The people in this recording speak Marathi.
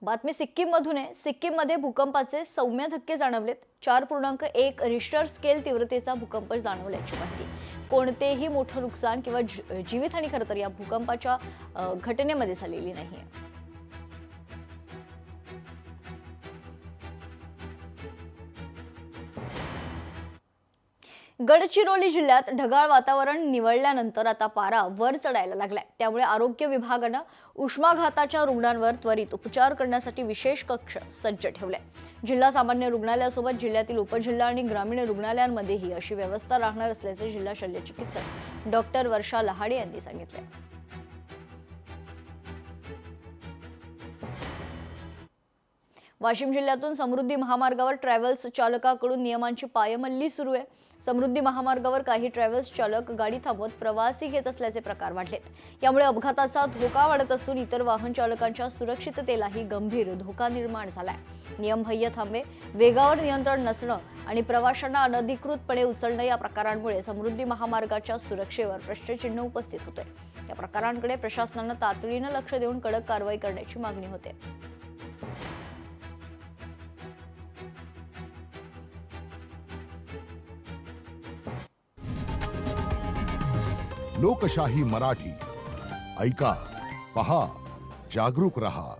बातमी सिक्कीममधून आहे। सिक्कीममध्ये भूकंपाचे सौम्य धक्के जाणवलेत। 4.1 रिश्टर स्केल तीव्रतेचा भूकंप जाणवल्याची माहिती। कोणतेही मोठं नुकसान किंवा जीवितहानी खरं तर या भूकंपाच्या घटनेमध्ये झालेली नाहीये। गडचिरोली जिल्ह्यात ढगाळ वातावरण निवळल्यानंतर आता पारा वर चढायला लागलाय। त्यामुळे आरोग्य विभागाने उष्माघाताच्या रुग्णांवर त्वरित उपचार करण्यासाठी विशेष कक्ष सज्ज ठेवले। जिल्हा सामान्य रुग्णालयासोबत जिल्ह्यातील उपजिल्हा आणि ग्रामीण रुग्णालयांमध्येही अशी व्यवस्था राहणार असल्याचे जिल्हा शल्य चिकित्सक डॉक्टर वर्षा लहाडे यांनी सांगितले। वाशिम जिल्ह्यातून समृद्धी महामार्गावर ट्रॅव्हल्स चालकाकडून नियमांची पायमल्ली सुरू आहे। समृद्धी महामार्गावर काही ट्रॅव्हल्स चालक गाडी थांबवत प्रवासी घेत असल्याचे प्रकार वाढलेत। यामुळे अपघाताचा धोका वाढत असून इतर वाहन चालकांच्या सुरक्षिततेलाही गंभीर धोका निर्माण झालाय। नियमबाह्य थांबे, वेगावर नियंत्रण नसणं आणि प्रवाशांना अनधिकृतपणे उचलणं या प्रकारांमुळे समृद्धी महामार्गाच्या सुरक्षेवर प्रश्नचिन्ह उपस्थित होते। या प्रकारांकडे प्रशासनाने तातडीने लक्ष देऊन कडक कारवाई करण्याची मागणी होते। लोकशाही मराठी ऐका, पहा, जागरूक रहा।